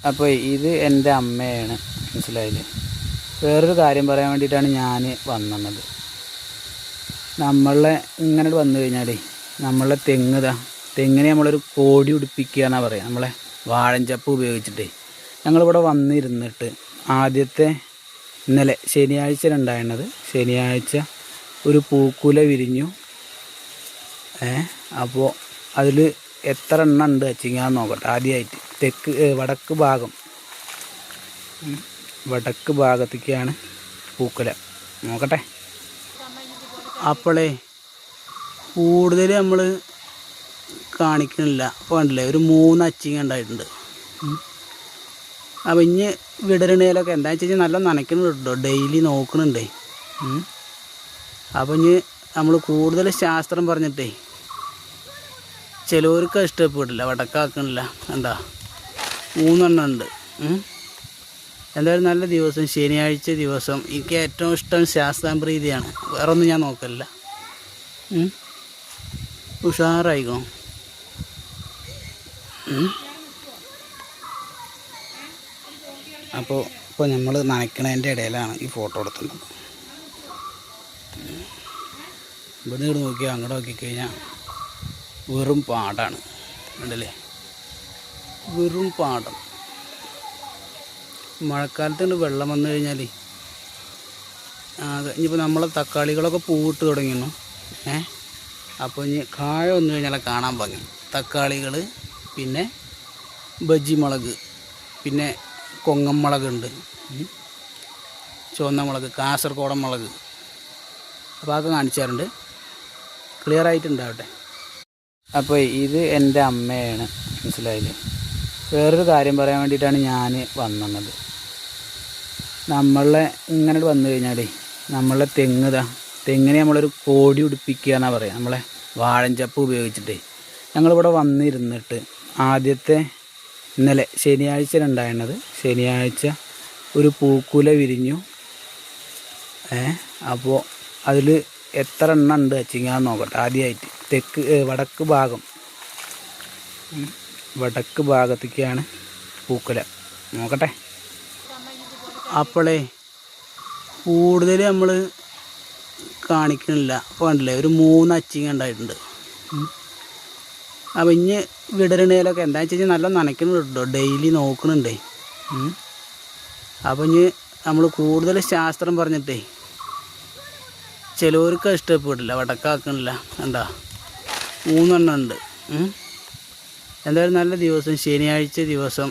അപ്പോൾ ഇത് എൻ്റെ അമ്മയാണ്, മനസ്സിലായില്ലേ? വേറൊരു കാര്യം പറയാൻ വേണ്ടിയിട്ടാണ് ഞാൻ വന്നത്. നമ്മളെ ഇങ്ങനെ വന്നു കഴിഞ്ഞാലേ നമ്മളെ തെങ്ങിനെ നമ്മളൊരു കോടി ഉടുപ്പിക്കുക എന്നാണ് പറയുക. നമ്മളെ വാഴഞ്ചപ്പ് ഉപയോഗിച്ചിട്ടേ ഞങ്ങളിവിടെ വന്നിരുന്നിട്ട് ആദ്യത്തെ ഇന്നലെ ശനിയാഴ്ച ഉണ്ടായിരുന്നത്. ശനിയാഴ്ച ഒരു പൂക്കുല വിരിഞ്ഞു. അപ്പോൾ അതിൽ എത്ര എണ്ണം ഉണ്ട് വെച്ചിങ്ങാന്ന് നോക്കട്ടെ. ആദ്യമായിട്ട് വടക്ക് ഭാഗത്തേക്കാണ് പൂക്കുല. നോക്കട്ടെ. അപ്പോളേ കൂടുതൽ നമ്മൾ കാണിക്കണില്ല. അപ്പോൾ കണ്ടില്ലേ, ഒരു 3 അച്ചിങ്ങ ഉണ്ടായിട്ടുണ്ട്. അപ്പം ഇനി വിടരണേലൊക്കെ എന്താ വെച്ച് കഴിഞ്ഞാൽ നല്ല നനയ്ക്കുന്നുണ്ടോ, ഡെയിലി നോക്കണുണ്ടേ. അപ്പം ഇനി നമ്മൾ കൂടുതൽ ശാസ്ത്രം പറഞ്ഞിട്ടേ ചിലവർക്ക് ഇഷ്ടപ്പെടില്ല, വടക്കാക്കണില്ല. എന്താ 3 എണ്ണം ഉണ്ട്. എന്തായാലും നല്ല ദിവസം, ശനിയാഴ്ച ദിവസം. എനിക്ക് ഏറ്റവും ഇഷ്ടം ശാസ്താംപ്രീതിയാണ്, വേറെ ഒന്നും ഞാൻ നോക്കലില്ല. ഉഷാറായിക്കോ. ഇപ്പോൾ നമ്മൾ നനയ്ക്കണതിൻ്റെ ഇടയിലാണ് ഈ ഫോട്ടോ എടുത്തുള്ളത്. ഇവിടെ നോക്കിയാൽ അങ്ങോട്ട് നോക്കിക്കഴിഞ്ഞാൽ വെറും പാടാണ്, ഉണ്ടല്ലേ? വെറും പാടം. മഴക്കാലത്ത് വെള്ളം വന്നു കഴിഞ്ഞാൽ ഇനിയിപ്പോൾ നമ്മളെ തക്കാളികളൊക്കെ പൂവിട്ട് തുടങ്ങിയിരുന്നു. അപ്പോൾ ഇനി കായ വന്നു കഴിഞ്ഞാൽ കാണാൻ ഭംഗി. തക്കാളികൾ, പിന്നെ ബജ്ജി മുളക്, പിന്നെ കൊങ്ങൻ മുളകുണ്ട്, ചുവന്ന മുളക്, കാസർഗോഡൻ മുളക്. അപ്പോൾ അതൊക്കെ കാണിച്ചാറുണ്ട്. ക്ലിയർ ആയിട്ടുണ്ടാവട്ടെ. അപ്പോൾ ഇത് എൻ്റെ അമ്മയാണ്, മനസ്സിലായില്ലേ? വേറൊരു കാര്യം പറയാൻ വേണ്ടിയിട്ടാണ് ഞാൻ വന്നത്. നമ്മളെ ഇങ്ങനെ വന്നു കഴിഞ്ഞാലേ നമ്മളെ തെങ്ങിനെ നമ്മളൊരു കോടി ഉടുപ്പിക്കുക എന്നാണ് പറയുക. നമ്മളെ വാഴഞ്ചപ്പ് ഉപയോഗിച്ചിട്ടേ ഞങ്ങളിവിടെ വന്നിരുന്നിട്ട് ആദ്യത്തെ ഇന്നലെ ശനിയാഴ്ച ഉണ്ടായിരുന്നത്. ശനിയാഴ്ച ഒരു പൂക്കുല വിരിഞ്ഞു. അപ്പോൾ അതിൽ എത്ര എണ്ണം ഉണ്ട് വെച്ചിങ്ങാന്ന് നോക്കട്ടെ. ആദ്യമായിട്ട് വടക്ക് ഭാഗത്തേക്കാണ് പൂക്കുല. നോക്കട്ടെ. അപ്പോളേ കൂടുതൽ നമ്മൾ കാണിക്കണില്ല. അപ്പോൾ കണ്ടില്ലേ, ഒരു 3 അച്ചിങ്ങ ഉണ്ടായിട്ടുണ്ട്. അപ്പം ഇനി വിടരണേലൊക്കെ എന്താ വെച്ച് കഴിഞ്ഞാൽ നല്ല നനയ്ക്കുന്നുണ്ടോ, ഡെയിലി നോക്കണുണ്ടേ. അപ്പം ഇനി നമ്മൾ കൂടുതൽ ശാസ്ത്രം പറഞ്ഞിട്ടേ ചിലവർക്ക് ഇഷ്ടപ്പെടില്ല, വടക്കാക്കണില്ല. എന്താ 3 എണ്ണം ഉണ്ട്. എന്തായാലും നല്ല ദിവസം, ശനിയാഴ്ച ദിവസം.